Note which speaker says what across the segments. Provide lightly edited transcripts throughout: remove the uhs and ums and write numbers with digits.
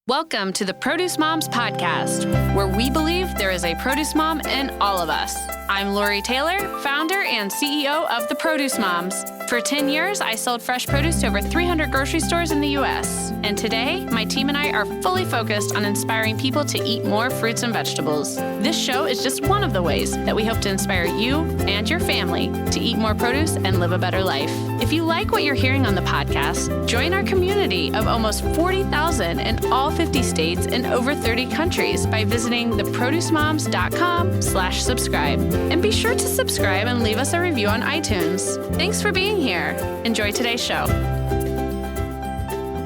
Speaker 1: Welcome to the Produce Moms Podcast, where we believe there is a produce mom in all of us. I'm Lori Taylor, founder and CEO of the Produce Moms. For 10 years, I sold fresh produce to over 300 grocery stores in the U.S. And today, my team and I are fully focused on inspiring people to eat more fruits and vegetables. This show is just one of the ways that we hope to inspire you and your family to eat more produce and live a better life. If you like what you're hearing on the podcast, join our community of almost 40,000 in all 50 states and over 30 countries by visiting theproducemoms.com/subscribe. And be sure to subscribe and leave us a review on iTunes. Thanks for being here. Enjoy today's show.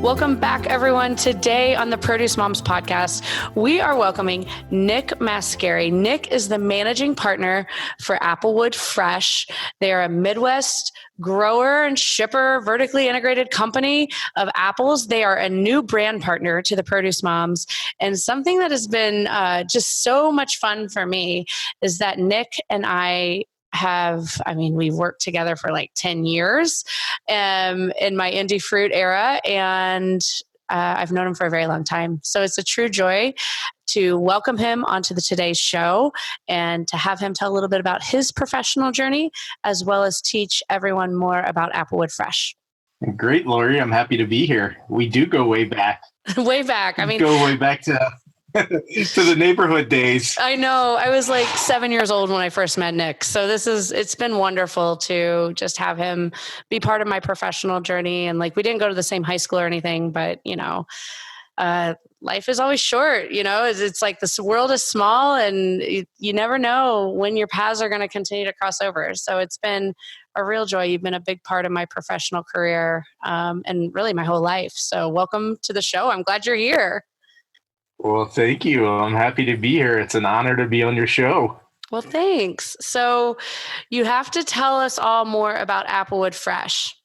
Speaker 1: Welcome back, everyone. Today on the Produce Moms Podcast, we are welcoming Nick Mascari. Nick is the managing partner for Applewood Fresh. They are a Midwest grower and shipper, vertically integrated company of apples. They are a new brand partner to the Produce Moms. And something that has been just so much fun for me is that Nick and we've worked together for like 10 years in my indie fruit era, and I've known him for a very long time. So it's a true joy to welcome him onto today's show and to have him tell a little bit about his professional journey, as well as teach everyone more about Applewood Fresh.
Speaker 2: Great, Lori. I'm happy to be here. We do go way back.
Speaker 1: Way back.
Speaker 2: Go way back to the neighborhood days.
Speaker 1: I know. I was like 7 years old when I first met Nick. So it's been wonderful to just have him be part of my professional journey. And like, we didn't go to the same high school or anything, but life is always short. It's like this world is small and you never know when your paths are going to continue to cross over. So it's been a real joy. You've been a big part of my professional career and really my whole life. So welcome to the show. I'm glad you're here.
Speaker 2: Well, thank you. I'm happy to be here. It's an honor to be on your show.
Speaker 1: Well, thanks. So you have to tell us all more about Applewood Fresh.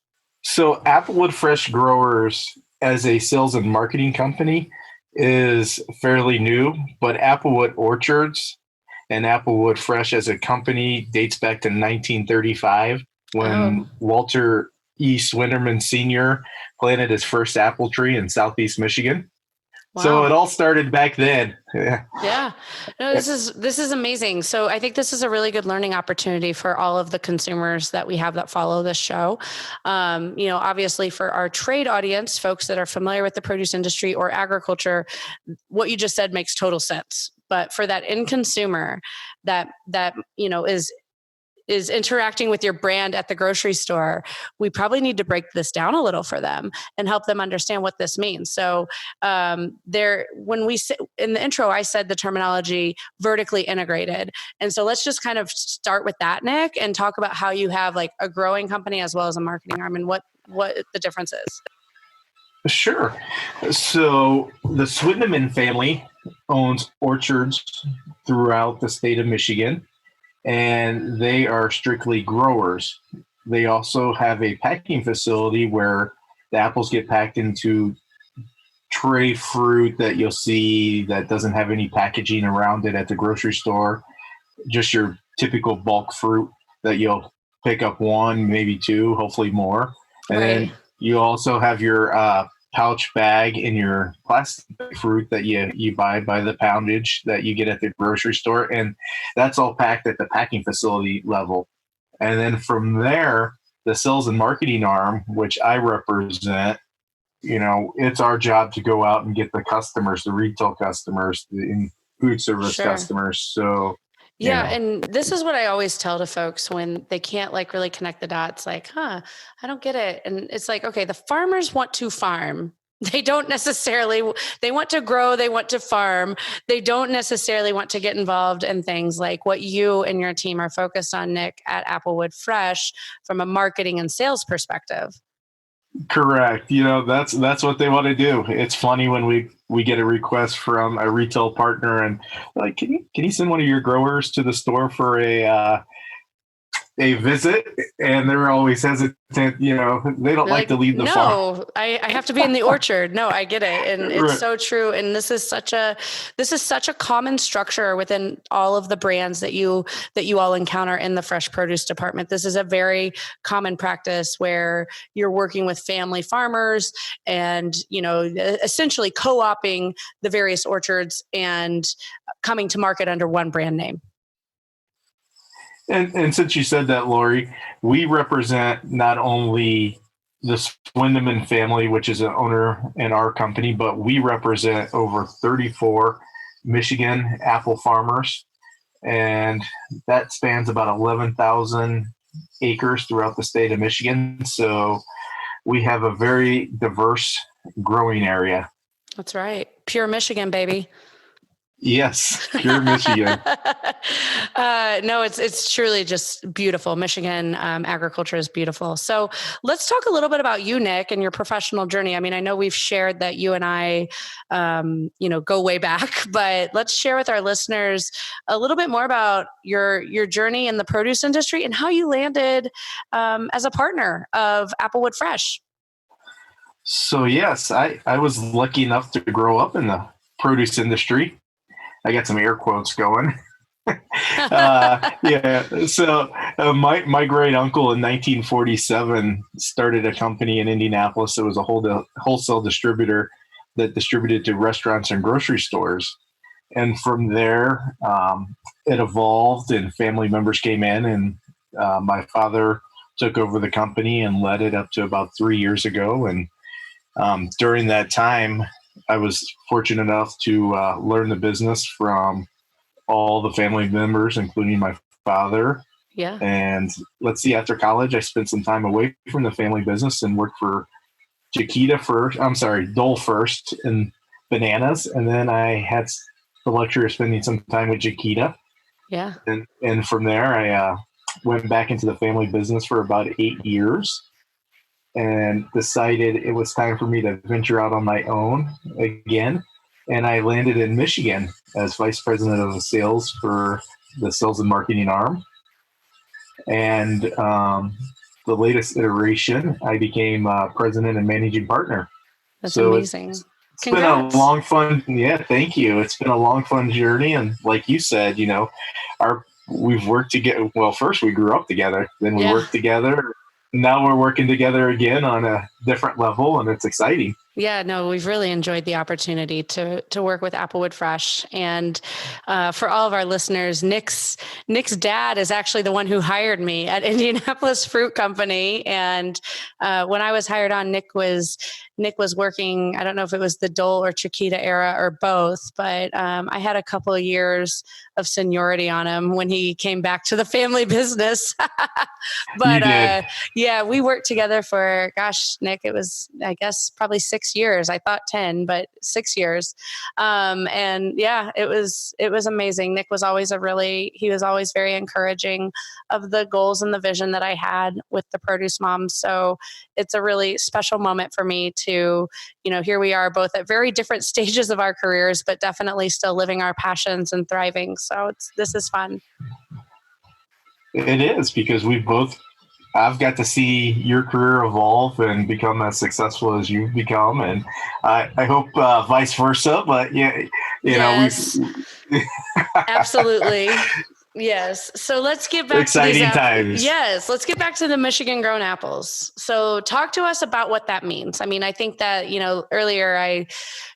Speaker 2: So Applewood Fresh Growers as a sales and marketing company is fairly new, but Applewood Orchards and Applewood Fresh as a company dates back to 1935 when Walter E. Swinderman Sr. planted his first apple tree in Southeast Michigan. Wow. So it all started back then.
Speaker 1: Yeah. No, this is amazing. So I think this is a really good learning opportunity for all of the consumers that we have that follow this show. Obviously for our trade audience, folks that are familiar with the produce industry or agriculture, what you just said makes total sense. But for that end consumer that is interacting with your brand at the grocery store, we probably need to break this down a little for them and help them understand what this means. So when we in the intro, I said the terminology vertically integrated. And so let's just kind of start with that, Nick, and talk about how you have like a growing company as well as a marketing arm and what the difference is.
Speaker 2: Sure. So the Swinderman family owns orchards throughout the state of Michigan, and they are strictly growers. They also have a packing facility where the apples get packed into tray fruit that you'll see that doesn't have any packaging around it at the grocery store, just your typical bulk fruit that you'll pick up one, maybe two, hopefully more. And then you also have your pouch bag in your plastic fruit that you buy by the poundage that you get at the grocery store. And that's all packed at the packing facility level. And then from there, the sales and marketing arm, which I represent, it's our job to go out and get the customers, the retail customers, the food service customers. So
Speaker 1: yeah. And this is what I always tell to folks when they can't like really connect the dots, like, I don't get it. And it's like, okay, the farmers want to farm. They don't necessarily, they want to grow, they want to farm. They don't necessarily want to get involved in things like what you and your team are focused on, Nick, at Applewood Fresh from a marketing and sales perspective.
Speaker 2: Correct. That's what they want to do. It's funny when we get a request from a retail partner and like, can you send one of your growers to the store for a they visit and they're always hesitant. You know, they don't like to leave the farm.
Speaker 3: No, I have to be in the orchard. No, I get it. And it's
Speaker 2: Right.
Speaker 3: so true. And this is such a common structure within all of the brands that you all encounter in the fresh produce department. This is a very common practice where you're working with family farmers and, you know, essentially co-oping the various orchards and coming to market under one brand name.
Speaker 2: And since you said that, Lori, we represent not only the Swindeman family, which is an owner in our company, but we represent over 34 Michigan apple farmers. And that spans about 11,000 acres throughout the state of Michigan. So we have a very diverse growing area.
Speaker 3: That's right. Pure Michigan, baby.
Speaker 2: Yes, pure Michigan.
Speaker 3: No, it's truly just beautiful. Michigan agriculture is beautiful. So let's talk a little bit about you, Nick, and your professional journey. I mean, I know we've shared that you and I, go way back, but let's share with our listeners a little bit more about your journey in the produce industry and how you landed as a partner of Applewood Fresh.
Speaker 2: So yes, I was lucky enough to grow up in the produce industry. I got some air quotes going. Yeah. So my great uncle in 1947 started a company in Indianapolis. It was a wholesale distributor that distributed to restaurants and grocery stores. And from there, it evolved and family members came in, and my father took over the company and led it up to about 3 years ago. And during that time, I was fortunate enough to learn the business from all the family members, including my father.
Speaker 3: Yeah.
Speaker 2: And let's see, after college, I spent some time away from the family business and worked for Dole first in bananas. And then I had the luxury of spending some time with Chiquita.
Speaker 3: Yeah.
Speaker 2: And from there, I went back into the family business for about 8 years. And decided it was time for me to venture out on my own again. And I landed in Michigan as vice president of sales for the sales and marketing arm. And the latest iteration, I became president and managing partner.
Speaker 3: That's amazing.
Speaker 2: It's been a long, fun. Yeah, thank you. It's been a long, fun journey. And like you said, we've worked together. Well, first we grew up together, then we worked together. Now we're working together again on a different level, and it's exciting.
Speaker 3: Yeah, no, we've really enjoyed the opportunity to work with Applewood Fresh. And for all of our listeners, Nick's dad is actually the one who hired me at Indianapolis Fruit Company. And when I was hired on, Nick was working, I don't know if it was the Dole or Chiquita era or both, but I had a couple of years of seniority on him when he came back to the family business. But yeah, we worked together for, Nick, it was, I guess, probably 6 years. I thought 10, but 6 years. And yeah, it was amazing. Nick was always he was always very encouraging of the goals and the vision that I had with the Produce Moms. So it's a really special moment for me to, here we are both at very different stages of our careers, but definitely still living our passions and thriving. So this is fun.
Speaker 2: It is, because I've got to see your career evolve and become as successful as you've become. And I hope vice versa, but
Speaker 3: yes. Absolutely. Yes. So let's get back
Speaker 2: exciting
Speaker 3: to these
Speaker 2: times.
Speaker 3: Yes. Let's get back to the Michigan grown apples. So talk to us about what that means. I mean, I think that, earlier I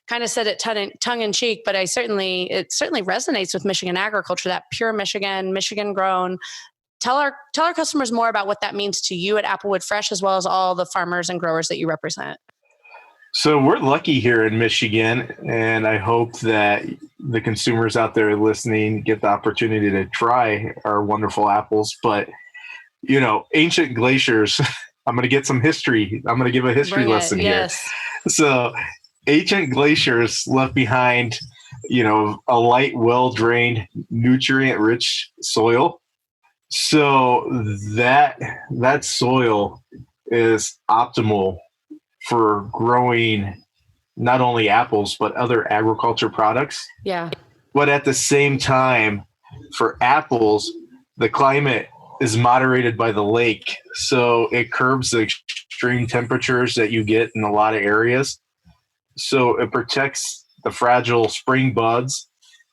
Speaker 3: kind of said it tongue in cheek, but it certainly resonates with Michigan agriculture, that pure Michigan grown. Tell our customers more about what that means to you at Applewood Fresh, as well as all the farmers and growers that you represent.
Speaker 2: So we're lucky here in Michigan, and I hope that the consumers out there listening get the opportunity to try our wonderful apples. But, ancient glaciers, I'm going to get some history. I'm going to give a history lesson here. So ancient glaciers left behind, a light, well-drained, nutrient-rich soil. So that soil is optimal for growing not only apples, but other agriculture products.
Speaker 3: Yeah.
Speaker 2: But at the same time, for apples, the climate is moderated by the lake. So it curbs the extreme temperatures that you get in a lot of areas. So it protects the fragile spring buds,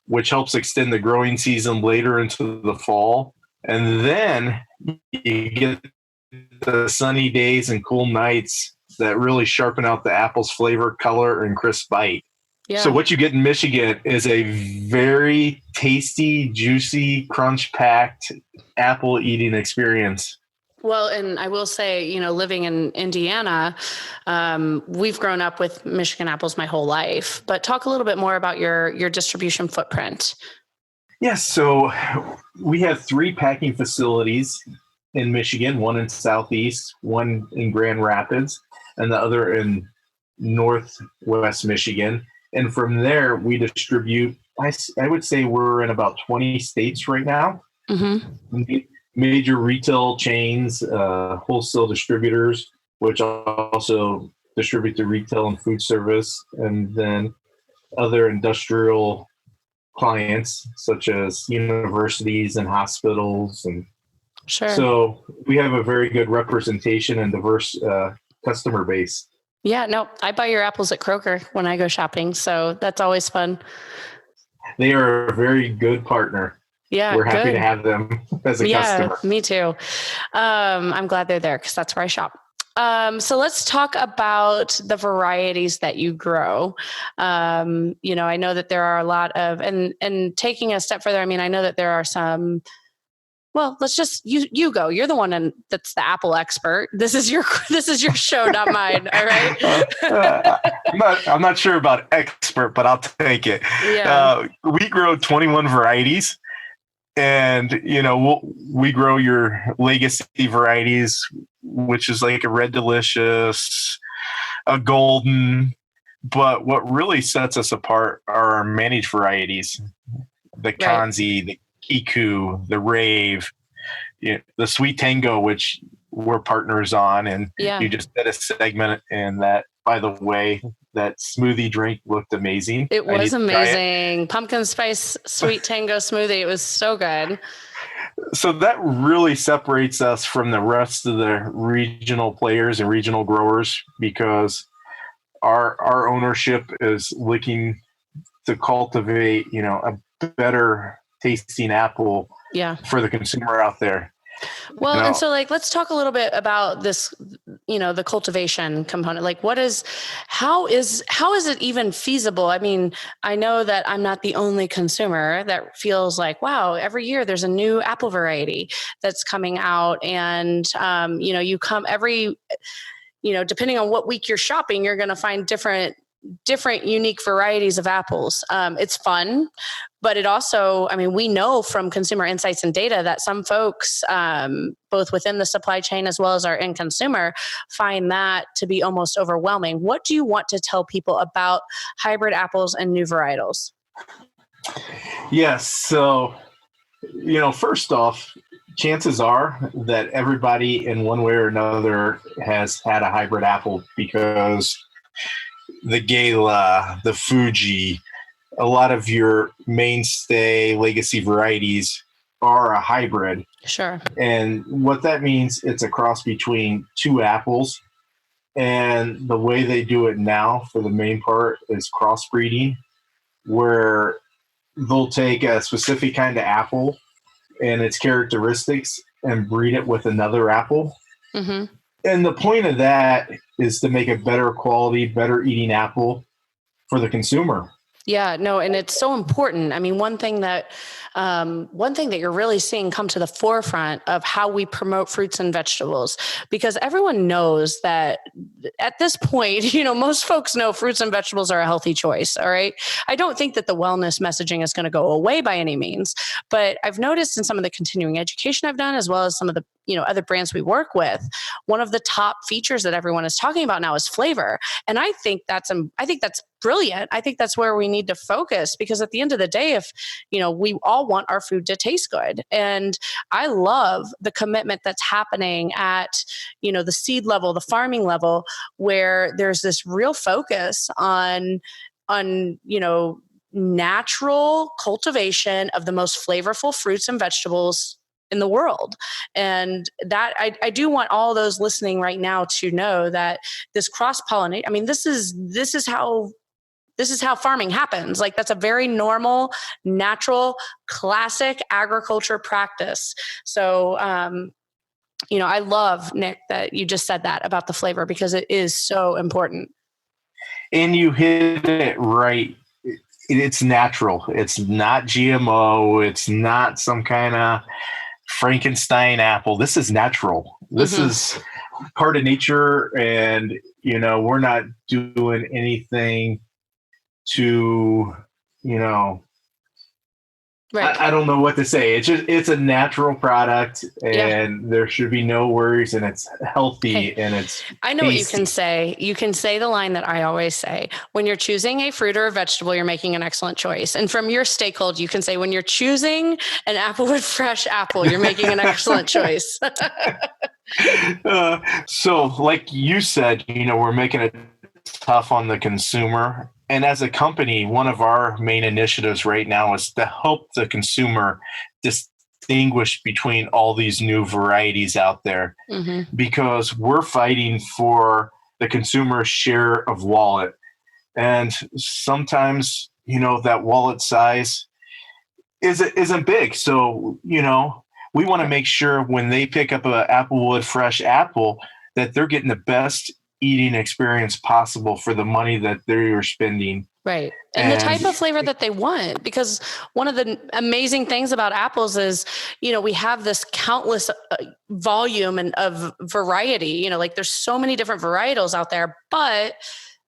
Speaker 2: which helps extend the growing season later into the fall. And then you get the sunny days and cool nights that really sharpen out the apple's flavor, color, and crisp bite.
Speaker 3: Yeah.
Speaker 2: So what you get in Michigan is a very tasty, juicy, crunch-packed apple eating experience.
Speaker 3: Well, and I will say, living in Indiana, we've grown up with Michigan apples my whole life. But talk a little bit more about your distribution footprint.
Speaker 2: Yes, so we have 3 packing facilities in Michigan, one in Southeast, one in Grand Rapids, and the other in Northwest Michigan. And from there, we distribute, I would say we're in about 20 states right now. Mm-hmm. Major retail chains, wholesale distributors, which also distribute to retail and food service, and then other industrial clients such as universities and hospitals. And
Speaker 3: sure.
Speaker 2: So we have a very good representation and diverse customer base.
Speaker 3: Yeah, no, I buy your apples at Kroger when I go shopping, so that's always fun.
Speaker 2: They are a very good partner.
Speaker 3: Yeah,
Speaker 2: we're happy to have them as a customer.
Speaker 3: Yeah, me too. I'm glad they're there because that's where I shop. So let's talk about the varieties that you grow. I know that there are a lot of, and taking a step further, I know that there are some. Well, let's just you go. You're the one that's the apple expert. This is your show, not mine. All right.
Speaker 2: I'm not sure about expert, but I'll take it.
Speaker 3: Yeah.
Speaker 2: We grow 21 varieties, and we grow your legacy varieties, which is like a Red Delicious, a Golden. But what really sets us apart are our managed varieties, the Kanzi, the Kiku, the Rave, the Sweet Tango, which we're partners on. And you just did a segment in that, by the way, that smoothie drink looked amazing.
Speaker 3: It was amazing. Pumpkin spice Sweet Tango smoothie. It was so good.
Speaker 2: So that really separates us from the rest of the regional players and regional growers, because our ownership is looking to cultivate, a better tasting apple for the consumer out there.
Speaker 3: Well, and so let's talk a little bit about this, the cultivation component. How is it even feasible? I know that I'm not the only consumer that feels like, wow, every year there's a new apple variety that's coming out, and, you come every, depending on what week you're shopping, you're going to find different unique varieties of apples. It's fun, but it also, we know from consumer insights and data that some folks, both within the supply chain as well as our end consumer, find that to be almost overwhelming. What do you want to tell people about hybrid apples and new varietals?
Speaker 2: Yes. So, first off, chances are that everybody in one way or another has had a hybrid apple, because the Gala, the Fuji, a lot of your mainstay legacy varieties are a hybrid.
Speaker 3: Sure.
Speaker 2: And what that means, it's a cross between 2 apples. And the way they do it now, for the main part, is crossbreeding, where they'll take a specific kind of apple and its characteristics and breed it with another apple. Mm-hmm. And the point of that is to make a better quality, better eating apple for the consumer.
Speaker 3: Yeah, no, and it's so important. One thing that you're really seeing come to the forefront of how we promote fruits and vegetables, because everyone knows that at this point, most folks know fruits and vegetables are a healthy choice. All right. I don't think that the wellness messaging is going to go away by any means, but I've noticed in some of the continuing education I've done, as well as some of the other brands we work with, one of the top features that everyone is talking about now is flavor. And I think that's brilliant. I think that's where we need to focus, because at the end of the day, if, we all want our food to taste good. And I love the commitment that's happening at, the seed level, the farming level, where there's this real focus on, natural cultivation of the most flavorful fruits and vegetables in the world. And that I do want all those listening right now to know that this cross-pollinate, I mean, this is how farming happens. Like, that's a very normal, natural, classic agriculture practice. So, I love, Nick, that you just said that about the flavor, because it is so important.
Speaker 2: And you hit it right. It's natural. It's not GMO. It's not some kind of Frankenstein apple. This is natural. This is part of nature. And, we're not doing anything to,
Speaker 3: right.
Speaker 2: I don't know what to say. It's a natural product, and there should be no worries, and it's healthy, and it's
Speaker 3: I know tasty. What you can say. You can say the line that I always say: when you're choosing a fruit or a vegetable, you're making an excellent choice. And from your stakeholder, you can say, when you're choosing an Applewood Fresh apple, you're making an excellent choice.
Speaker 2: So like you said, we're making it tough on the consumer. And as a company, one of our main initiatives right now is to help the consumer distinguish between all these new varieties out there, because we're fighting for the consumer's share of wallet. And sometimes, that wallet size isn't big. So, we want to make sure when they pick up an Applewood Fresh apple that they're getting the best eating experience possible for the money that they're spending.
Speaker 3: Right. And the type of flavor that they want, because one of the amazing things about apples is, we have this countless volume and of variety, like there's so many different varietals out there, but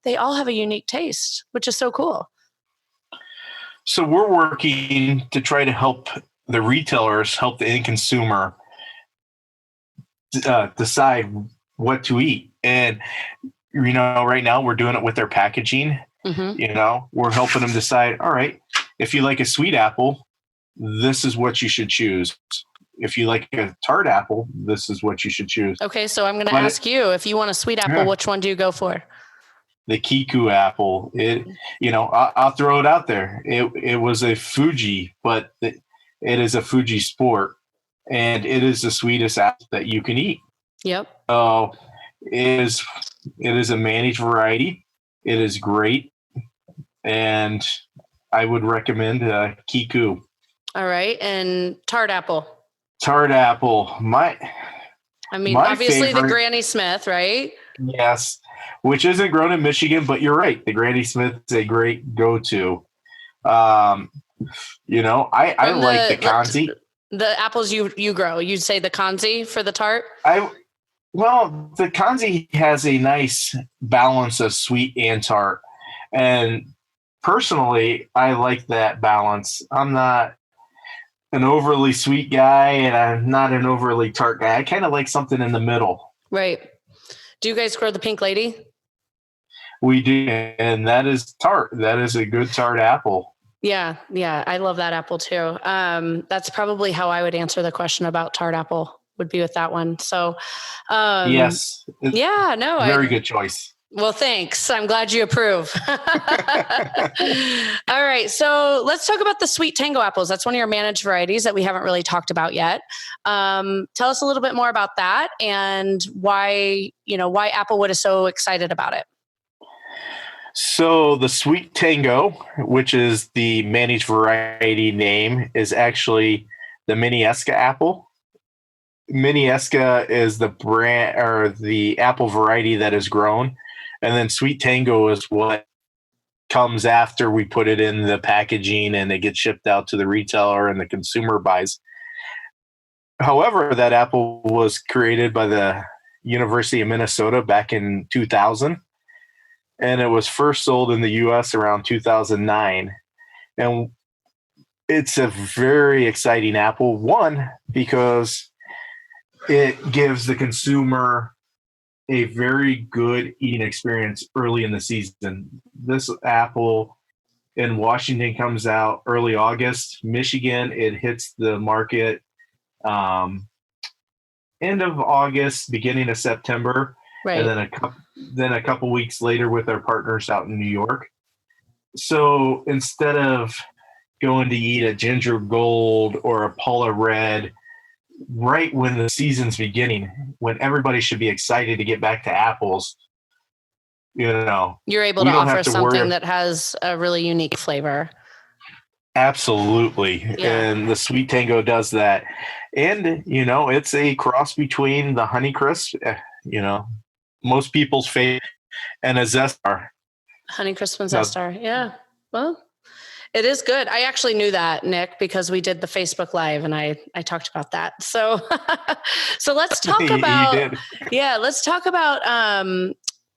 Speaker 3: they all have a unique taste, which is so cool.
Speaker 2: So we're working to try to help the retailers, help the end consumer decide what to eat. And, right now we're doing it with their packaging. We're helping them decide, all right, if you like a sweet apple, this is what you should choose. If you like a tart apple, this is what you should choose.
Speaker 3: Okay, so I'm going to ask you, if you want a sweet apple, which one do you go for?
Speaker 2: The Kiku apple. I'll throw it out there. It was a Fuji, but it is a Fuji Sport, and it is the sweetest apple that you can eat.
Speaker 3: Yep.
Speaker 2: So it is a managed variety. It is great, and I would recommend Kiku.
Speaker 3: All right, and tart apple.
Speaker 2: Tart apple. My
Speaker 3: obviously
Speaker 2: favorite,
Speaker 3: the Granny Smith, right?
Speaker 2: Yes, which isn't grown in Michigan, but you're right. The Granny Smith is a great go-to. I like the Kanzi.
Speaker 3: The apples you grow, you'd say the Kanzi for the tart?
Speaker 2: Well, the Kanzi has a nice balance of sweet and tart. And personally, I like that balance. I'm not an overly sweet guy, and I'm not an overly tart guy. I kind of like something in the middle.
Speaker 3: Right. Do you guys grow the Pink Lady?
Speaker 2: We do, and that is tart. That is a good tart apple.
Speaker 3: Yeah, I love that apple too. That's probably how I would answer the question about tart apple, would be with that one. So,
Speaker 2: yes. Very good choice.
Speaker 3: Well, thanks. I'm glad you approve. All right. So let's talk about the sweet Tango apples. That's one of your managed varieties that we haven't really talked about yet. Tell us a little bit more about that and why Applewood is so excited about it.
Speaker 2: So the sweet Tango, which is the managed variety name, is actually the Minnieska apple. Minnieska is the brand or the apple variety that is grown. And then sweet Tango is what comes after we put it in the packaging and it gets shipped out to the retailer and the consumer buys. However, that apple was created by the University of Minnesota back in 2000. And it was first sold in the U.S. around 2009. And it's a very exciting apple. One, because it gives the consumer a very good eating experience early in the season. This apple in Washington comes out early August. Michigan, it hits the market end of August, beginning of September.
Speaker 3: Right.
Speaker 2: And then a couple weeks later with our partners out in New York. So instead of going to eat a Ginger Gold or a Paula Red, right when the season's beginning, when everybody should be excited to get back to apples,
Speaker 3: you're able
Speaker 2: we
Speaker 3: to
Speaker 2: don't
Speaker 3: offer
Speaker 2: have to
Speaker 3: something
Speaker 2: worry.
Speaker 3: that has a really unique flavor.
Speaker 2: Absolutely.
Speaker 3: Yeah.
Speaker 2: And the Sweet Tango does that. And, it's a cross between the Honeycrisp, most people's favorite, and a Zestar.
Speaker 3: Honeycrisp and
Speaker 2: Now,
Speaker 3: Zestar. Yeah. Well, it is good. I actually knew that, Nick, because we did the Facebook Live and I talked about that. So, so let's talk about,
Speaker 2: you did.
Speaker 3: let's talk about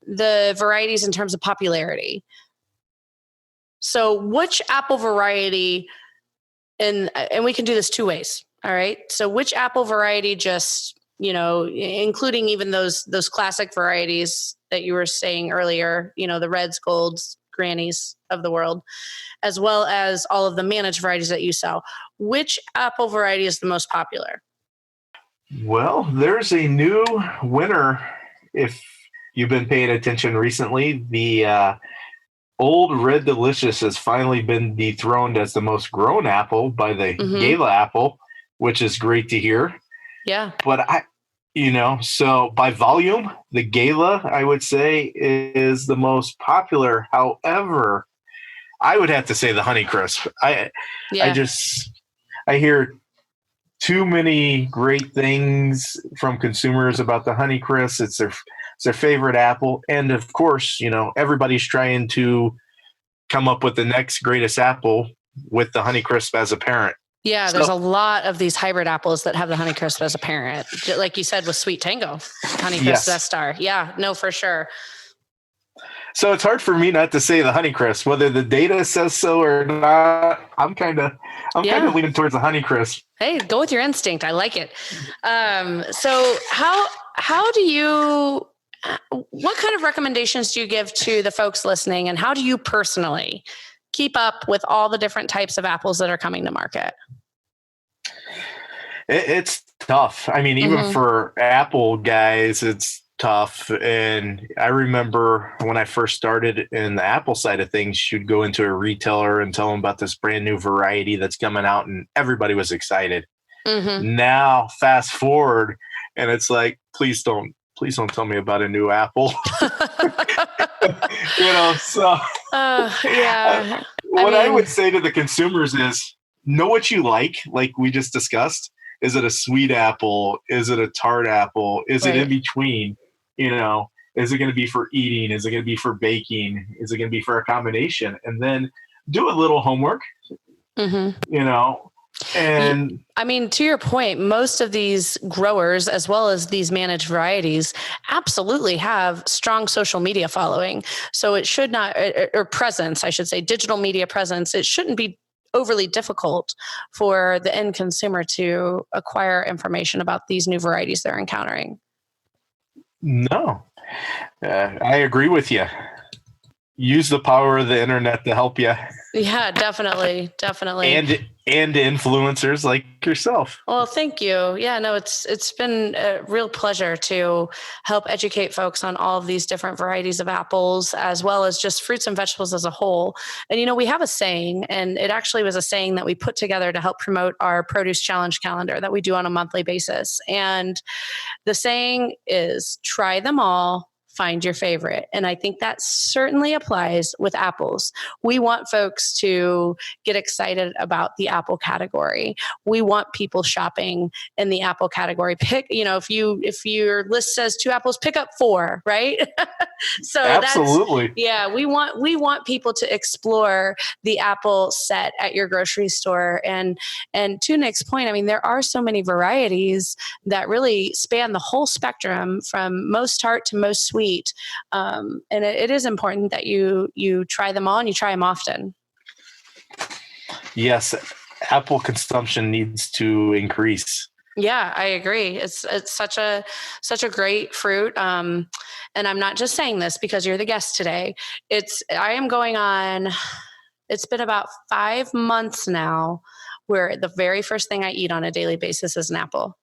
Speaker 3: the varieties in terms of popularity. So which apple variety, and we can do this two ways. All right. So which apple variety, just, including even those classic varieties that you were saying earlier, the reds, golds, grannies of the world, as well as all of the managed varieties that you sell. Which apple variety is the most popular?
Speaker 2: Well, there's a new winner. If you've been paying attention recently, the Old Red Delicious has finally been dethroned as the most grown apple by the Gala apple, which is great to hear.
Speaker 3: Yeah.
Speaker 2: But so by volume, the Gala, I would say, is the most popular. However, I would have to say the Honeycrisp. I hear too many great things from consumers about the Honeycrisp. It's their favorite apple. And of course, everybody's trying to come up with the next greatest apple with the Honeycrisp as a parent.
Speaker 3: Yeah, there's a lot of these hybrid apples that have the Honeycrisp as a parent. Like you said with Sweet Tango, Honeycrisp Zestar. Yeah, no, for sure.
Speaker 2: So it's hard for me not to say the Honeycrisp, whether the data says so or not. I'm kind of leaning towards the Honeycrisp.
Speaker 3: Hey, go with your instinct. I like it. So how do you? What kind of recommendations do you give to the folks listening, and how do you personally keep up with all the different types of apples that are coming to market?
Speaker 2: It's tough. I mean, even for apple guys, it's tough. And I remember when I first started in the apple side of things, you'd go into a retailer and tell them about this brand new variety that's coming out, and everybody was excited. Now, fast forward, and it's like, please don't tell me about a new apple. What I would say to the consumers is know what you like we just discussed. Is it a sweet apple? Is it a tart apple? Is it in between? Is it going to be for eating? Is it going to be for baking? Is it going to be for a combination? And then do a little homework, and
Speaker 3: I mean, to your point, most of these growers, as well as these managed varieties, absolutely have strong social media following. So it should not, or presence, I should say, digital media presence. It shouldn't be overly difficult for the end consumer to acquire information about these new varieties they're encountering.
Speaker 2: No, I agree with you. Use the power of the internet to help you.
Speaker 3: Yeah, definitely.
Speaker 2: And influencers like yourself.
Speaker 3: Well, thank you. Yeah, no, it's been a real pleasure to help educate folks on all of these different varieties of apples, as well as just fruits and vegetables as a whole. And, we have a saying, and it actually was a saying that we put together to help promote our produce challenge calendar that we do on a monthly basis. And the saying is, try them all, find your favorite. And I think that certainly applies with apples. We want folks to get excited about the apple category. We want people shopping in the apple category. Pick, if your list says 2 apples, pick up 4, right? So
Speaker 2: absolutely.
Speaker 3: We want people to explore the apple set at your grocery store. And to Nick's point, I mean, there are so many varieties that really span the whole spectrum from most tart to most sweet. And it is important that you try them all and you try them often.
Speaker 2: Yes, apple consumption needs to increase.
Speaker 3: Yeah, I agree. It's such a great fruit. And I'm not just saying this because you're the guest today. I am going on, it's been about 5 months now where the very first thing I eat on a daily basis is an apple.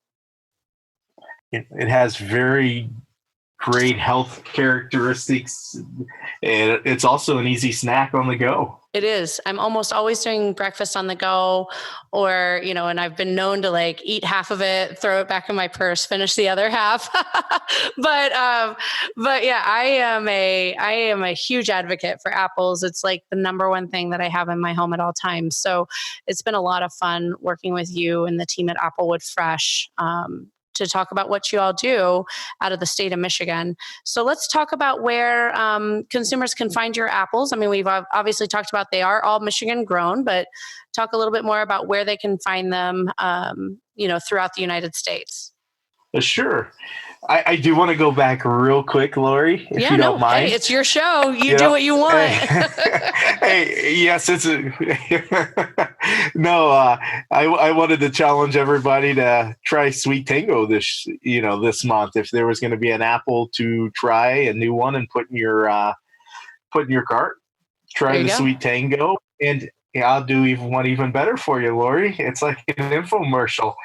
Speaker 2: It has very great health characteristics, and it's also an easy snack on the go.
Speaker 3: It is. I'm almost always doing breakfast on the go, or, and I've been known to like eat half of it, throw it back in my purse, finish the other half. but yeah, I am a huge advocate for apples. It's like the number one thing that I have in my home at all times. So it's been a lot of fun working with you and the team at Applewood Fresh, to talk about what you all do out of the state of Michigan. So let's talk about where consumers can find your apples. I mean, we've obviously talked about they are all Michigan grown, but talk a little bit more about where they can find them, throughout the United States.
Speaker 2: Sure. I do want to go back real quick, Lori, if you don't mind.
Speaker 3: Hey, it's your show. You do what you want.
Speaker 2: Hey, yes, no, I wanted to challenge everybody to try Sweet Tango this month. If there was going to be an apple to try, a new one, and put in your cart, try the Sweet Tango. And I'll do one even better for you, Lori. It's like an infomercial.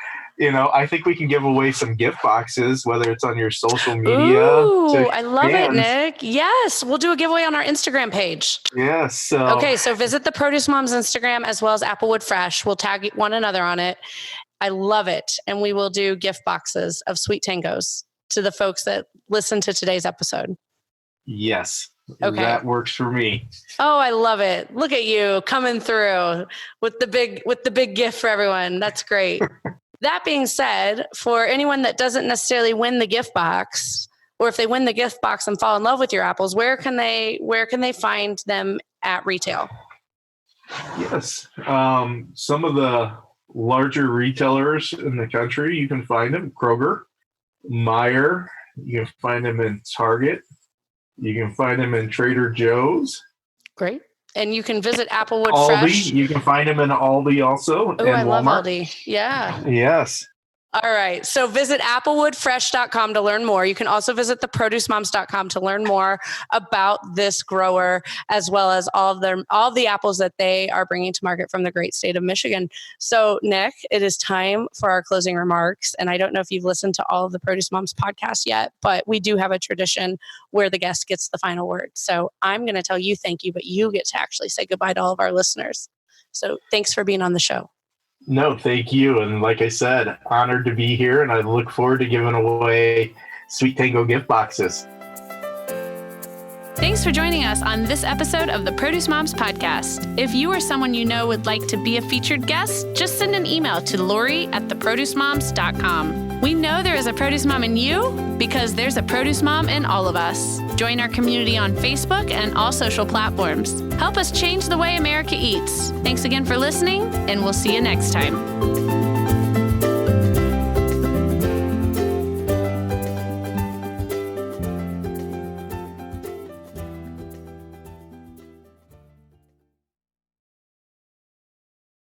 Speaker 2: I think we can give away some gift boxes, whether it's on your social media.
Speaker 3: Ooh, I love it, Nick. Yes, we'll do a giveaway on our Instagram page.
Speaker 2: Yes.
Speaker 3: Okay, so visit the Produce Moms Instagram as well as Applewood Fresh. We'll tag one another on it. I love it. And we will do gift boxes of Sweet Tangos to the folks that listen to today's episode.
Speaker 2: Yes.
Speaker 3: Okay.
Speaker 2: That works for me.
Speaker 3: Oh, I love it. Look at you coming through with the big gift for everyone. That's great. That being said, for anyone that doesn't necessarily win the gift box, or if they win the gift box and fall in love with your apples, where can they find them at retail?
Speaker 2: Yes. Some of the larger retailers in the country, you can find them. Kroger, Meijer, you can find them in Target. You can find them in Trader Joe's.
Speaker 3: Great. And you can visit Applewood
Speaker 2: Aldi,
Speaker 3: Fresh.
Speaker 2: You can find them in Aldi also.
Speaker 3: Oh, I love Aldi. Yeah.
Speaker 2: Yes.
Speaker 3: All right. So visit applewoodfresh.com to learn more. You can also visit theproducemoms.com to learn more about this grower, as well as all the apples that they are bringing to market from the great state of Michigan. So Nick, it is time for our closing remarks. And I don't know if you've listened to all of the Produce Moms podcasts yet, but we do have a tradition where the guest gets the final word. So I'm going to tell you thank you, but you get to actually say goodbye to all of our listeners. So thanks for being on the show.
Speaker 2: No, thank you. And like I said, honored to be here, and I look forward to giving away Sweet Tango gift boxes.
Speaker 1: Thanks for joining us on this episode of the Produce Moms podcast. If you or someone you know would like to be a featured guest, just send an email to Lori@theproducemoms.com. We know there is a produce mom in you because there's a produce mom in all of us. Join our community on Facebook and all social platforms. Help us change the way America eats. Thanks again for listening, and we'll see you next time.